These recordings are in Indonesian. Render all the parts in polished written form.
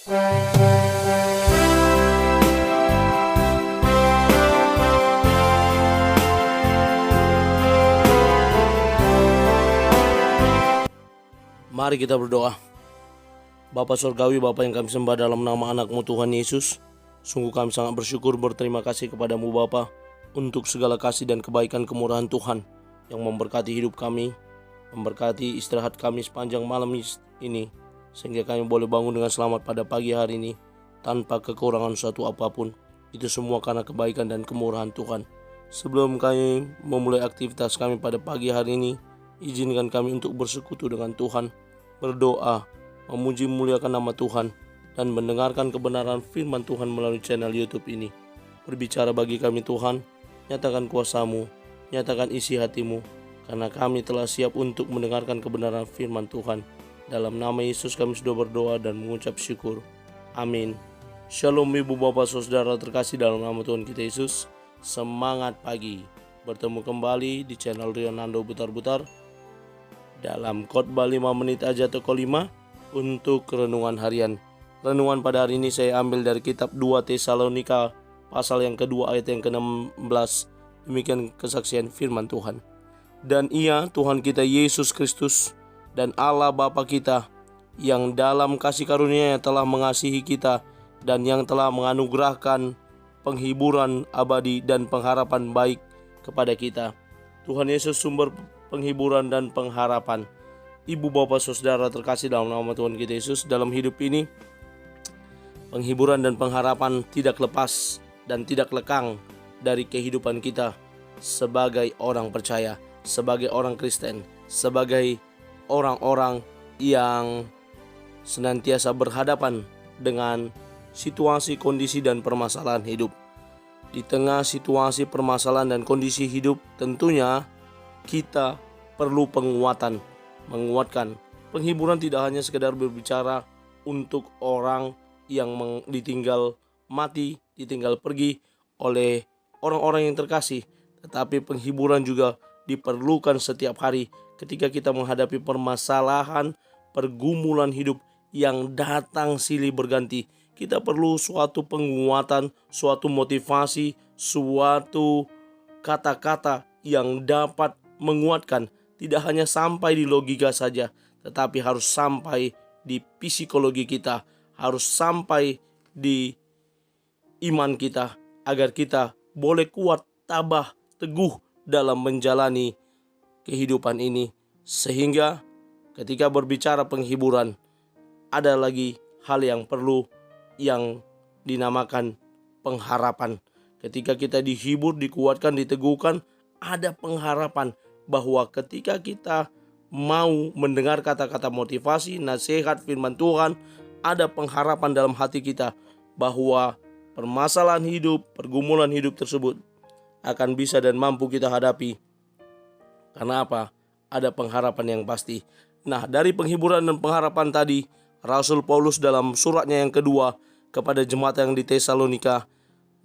Mari kita berdoa. Bapa Surgawi, Bapa yang kami sembah dalam nama anak-Mu Tuhan Yesus, sungguh kami sangat bersyukur berterima kasih kepadamu Bapa untuk segala kasih dan kebaikan kemurahan Tuhan yang memberkati hidup kami, memberkati istirahat kami sepanjang malam ini, sehingga kami boleh bangun dengan selamat pada pagi hari ini tanpa kekurangan suatu apapun. Itu semua karena kebaikan dan kemurahan Tuhan. Sebelum kami memulai aktivitas kami pada pagi hari ini, izinkan kami untuk bersekutu dengan Tuhan, berdoa, memuji memuliakan nama Tuhan, dan mendengarkan kebenaran firman Tuhan melalui channel YouTube ini. Berbicara bagi kami Tuhan, nyatakan kuasa-Mu, nyatakan isi hati-Mu, karena kami telah siap untuk mendengarkan kebenaran firman Tuhan. Dalam nama Yesus kami sudah berdoa dan mengucap syukur. Amin. Shalom ibu bapak saudara terkasih dalam nama Tuhan kita Yesus. Semangat pagi. Bertemu kembali di channel Rionando Butar-Butar dalam khotbah 5 menit aja toko 5 untuk renungan harian. Renungan pada hari ini saya ambil dari kitab 2 Tesalonika pasal yang kedua ayat yang ke-16. Demikian kesaksian firman Tuhan. Dan Ia Tuhan kita Yesus Kristus dan Allah Bapa kita yang dalam kasih karunia-Nya telah mengasihi kita dan yang telah menganugerahkan penghiburan abadi dan pengharapan baik kepada kita. Tuhan Yesus sumber penghiburan dan pengharapan. Ibu bapak saudara terkasih dalam nama Tuhan kita Yesus, dalam hidup ini penghiburan dan pengharapan tidak lepas dan tidak lekang dari kehidupan kita sebagai orang percaya, sebagai orang Kristen, sebagai orang-orang yang senantiasa berhadapan dengan situasi, kondisi, dan permasalahan hidup. Di tengah situasi, permasalahan, dan kondisi hidup, tentunya kita perlu menguatkan. Penghiburan tidak hanya sekedar berbicara untuk orang yang ditinggal mati, ditinggal pergi oleh orang-orang yang terkasih, tetapi penghiburan juga diperlukan setiap hari ketika kita menghadapi permasalahan, pergumulan hidup yang datang silih berganti. Kita perlu suatu penguatan, suatu motivasi, suatu kata-kata yang dapat menguatkan. Tidak hanya sampai di logika saja, tetapi harus sampai di psikologi kita, harus sampai di iman kita, agar kita boleh kuat, tabah, teguh dalam menjalani kehidupan ini. Sehingga ketika berbicara penghiburan, ada lagi hal yang perlu yang dinamakan pengharapan. Ketika kita dihibur, dikuatkan, diteguhkan, ada pengharapan bahwa ketika kita mau mendengar kata-kata motivasi, nasihat firman Tuhan, ada pengharapan dalam hati kita bahwa permasalahan hidup, pergumulan hidup tersebut akan bisa dan mampu kita hadapi. Karena apa? Ada pengharapan yang pasti. Nah, dari penghiburan dan pengharapan tadi, Rasul Paulus dalam suratnya yang kedua kepada jemaat yang di Tesalonika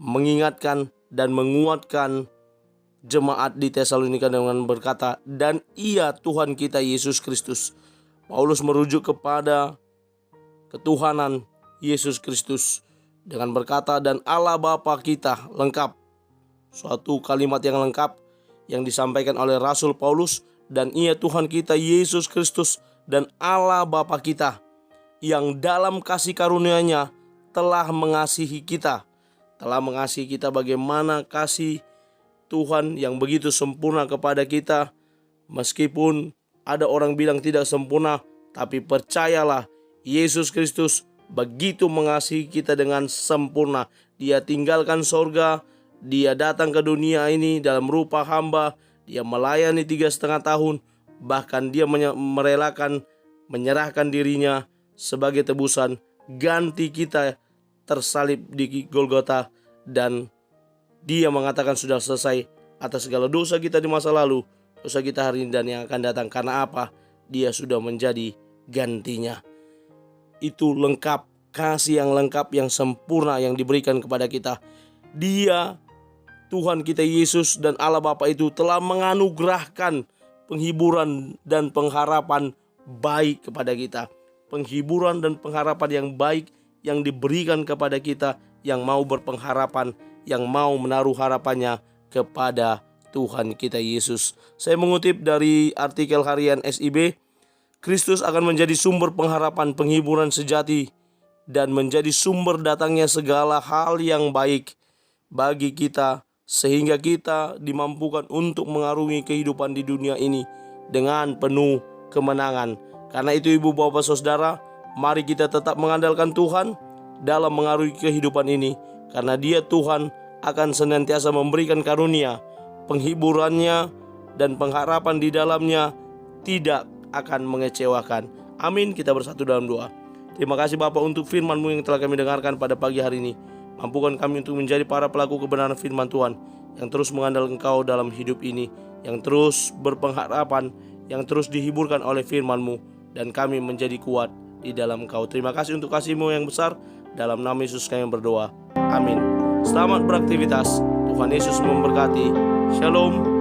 mengingatkan dan menguatkan jemaat di Tesalonika dengan berkata, dan Ia Tuhan kita Yesus Kristus. Paulus merujuk kepada ketuhanan Yesus Kristus dengan berkata, dan Allah Bapa kita, lengkap. Suatu kalimat yang lengkap yang disampaikan oleh Rasul Paulus, dan Ia Tuhan kita Yesus Kristus dan Allah Bapa kita yang dalam kasih karunia-Nya telah mengasihi kita. Telah mengasihi kita, bagaimana kasih Tuhan yang begitu sempurna kepada kita. Meskipun ada orang bilang tidak sempurna, tapi percayalah, Yesus Kristus begitu mengasihi kita dengan sempurna. Dia tinggalkan sorga, Dia datang ke dunia ini dalam rupa hamba, Dia melayani 3,5 tahun, bahkan Dia menyerahkan dirinya sebagai tebusan, ganti kita tersalib di Golgota, dan Dia mengatakan sudah selesai atas segala dosa kita di masa lalu, dosa kita hari ini dan yang akan datang. Karena apa? Dia sudah menjadi gantinya. Itu lengkap, kasih yang lengkap, yang sempurna yang diberikan kepada kita. Dia, Tuhan kita Yesus dan Allah Bapa itu telah menganugerahkan penghiburan dan pengharapan baik kepada kita. Penghiburan dan pengharapan yang baik yang diberikan kepada kita yang mau berpengharapan, yang mau menaruh harapannya kepada Tuhan kita Yesus. Saya mengutip dari artikel harian SIB, Kristus akan menjadi sumber pengharapan, penghiburan sejati, dan menjadi sumber datangnya segala hal yang baik bagi kita, sehingga kita dimampukan untuk mengarungi kehidupan di dunia ini dengan penuh kemenangan. Karena itu ibu bapak saudara, mari kita tetap mengandalkan Tuhan dalam mengarungi kehidupan ini, karena Dia Tuhan akan senantiasa memberikan karunia, penghiburannya dan pengharapan di dalamnya tidak akan mengecewakan. Amin. Kita bersatu dalam doa. Terima kasih Bapa untuk firman-Mu yang telah kami dengarkan pada pagi hari ini. Mampukan kami untuk menjadi para pelaku kebenaran firman Tuhan, yang terus mengandalkan Engkau dalam hidup ini, yang terus berpengharapan, yang terus dihiburkan oleh firman-Mu, dan kami menjadi kuat di dalam Engkau. Terima kasih untuk kasih-Mu yang besar. Dalam nama Yesus kami berdoa. Amin. Selamat beraktivitas. Tuhan Yesus memberkati. Shalom.